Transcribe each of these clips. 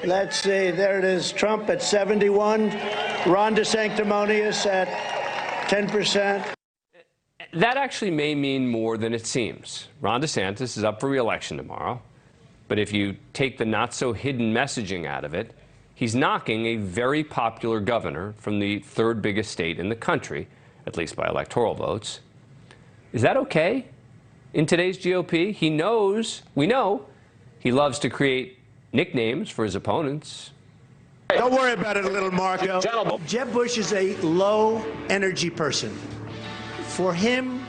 Let's see, there it is. Trump at 71, Ron DeSanctimonious at 10%. That actually may mean more than it seems. Ron DeSantis is up for re-election tomorrow, but if you take the not-so-hidden messaging out of it, he's knocking a very popular governor from the third biggest state in the country, at least by electoral votes. Is that okay in today's GOP? We know, he loves to create nicknames for his opponents. Don't worry about it, little Marco. Jeb Bush is a low-energy person. For him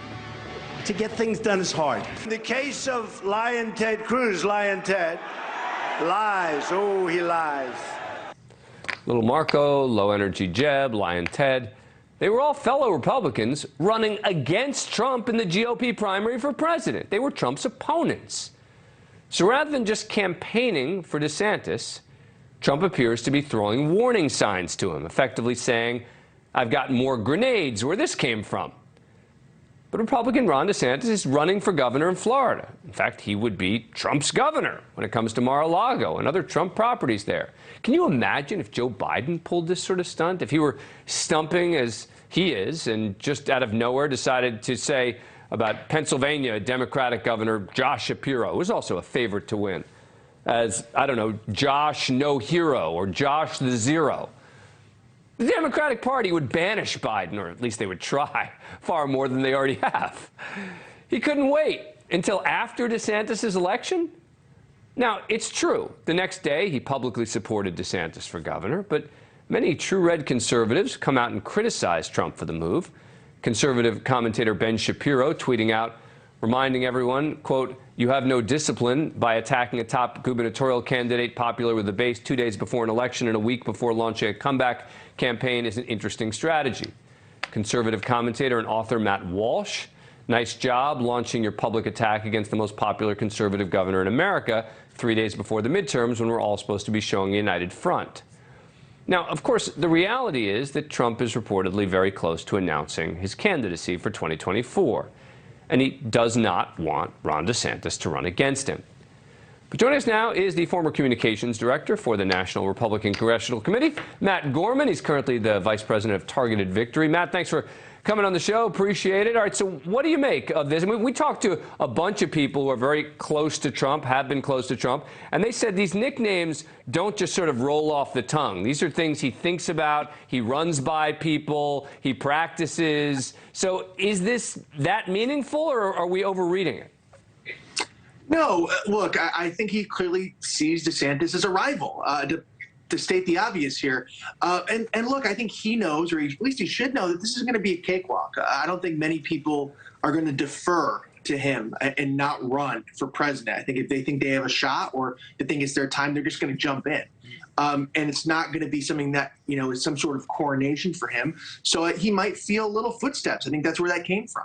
to get things done is hard. In the case of Lion Ted Cruz, Lion Ted lies. Oh, he lies. Little Marco, low-energy Jeb, Lion Ted, they were all fellow Republicans running against Trump in the GOP primary for president. They were Trump's opponents. So rather than just campaigning for DeSantis, Trump appears to be throwing warning signs to him, effectively saying, I've got more grenades where this came from. But Republican Ron DeSantis is running for governor in Florida. In fact, he would be Trump's governor when it comes to Mar-a-Lago and other Trump properties there. Can you imagine if Joe Biden pulled this sort of stunt? If he were stumping as he is and just out of nowhere decided to say about Pennsylvania Democratic Governor Josh Shapiro, who was also a favorite to win, as, I don't know, Josh No Hero or Josh the Zero. The Democratic Party would banish Biden, or at least they would try, far more than they already have. He couldn't wait until after DeSantis' election. Now, it's true. The next day, he publicly supported DeSantis for governor, but many true red conservatives come out and criticize Trump for the move. Conservative commentator Ben Shapiro tweeting out, reminding everyone, quote, you have no discipline by attacking a top gubernatorial candidate popular with the base 2 days before an election and a week before launching a comeback campaign is an interesting strategy. Conservative commentator and author Matt Walsh, nice job launching your public attack against the most popular conservative governor in America 3 days before the midterms when we're all supposed to be showing a united front. Now, of course, the reality is that Trump is reportedly very close to announcing his candidacy for 2024. And he does not want Ron DeSantis to run against him. But joining us now is the former communications director for the National Republican Congressional Committee, Matt Gorman. He's currently the vice president of Targeted Victory. Matt, thanks for coming on the show. Appreciate it. All right, so what do you make of this? I mean, we talked to a bunch of people who are very close to Trump, have been close to Trump, and they said these nicknames don't just sort of roll off the tongue. These are things he thinks about, he runs by people, he practices. So is this that meaningful, or are we overreading it? No, look, I think he clearly sees DeSantis as a rival. To state the obvious here. And look, I think he knows, or at least he should know, that this is going to be a cakewalk. I don't think many people are going to defer to him and not run for president. I think if they think they have a shot or they think it's their time, they're just going to jump in. And it's not going to be something that, you know, is some sort of coronation for him. So he might feel little footsteps. I think that's where that came from.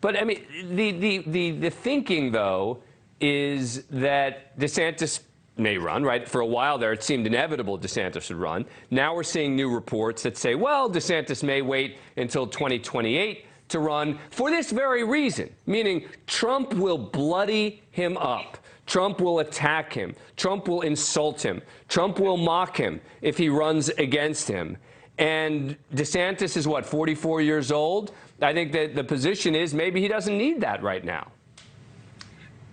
But, I mean, the thinking, though, is that DeSantis may run, right? For a while there, it seemed inevitable DeSantis would run. Now we're seeing new reports that say, well, DeSantis may wait until 2028 to run for this very reason, meaning Trump will bloody him up. Trump will attack him. Trump will insult him. Trump will mock him if he runs against him. And DeSantis is, what, 44 years old? I think that the position is maybe he doesn't need that right now.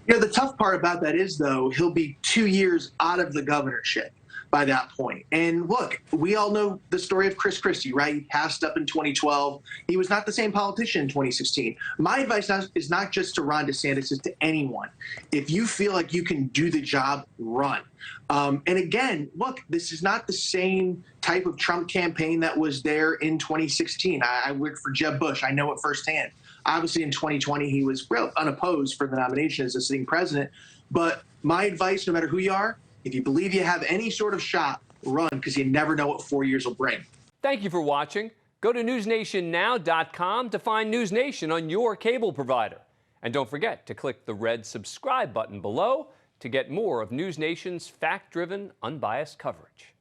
You know, the tough part about that is, though, he'll be 2 years out of the governorship by that point. And look, we all know the story of Chris Christie, right? He passed up in 2012. He was not the same politician in 2016. My advice is not just to Ron DeSantis, it's to anyone. If you feel like you can do the job, run. And again, look, this is not the same type of Trump campaign that was there in 2016. I worked for Jeb Bush. I know it firsthand. Obviously, in 2020, he was unopposed for the nomination as a sitting president. But my advice, no matter who you are, if you believe you have any sort of shot, run, because you never know what 4 years will bring. Thank you for watching. Go to newsnationnow.com to find NewsNation on your cable provider. And don't forget to click the red subscribe button below to get more of NewsNation's fact-driven, unbiased coverage.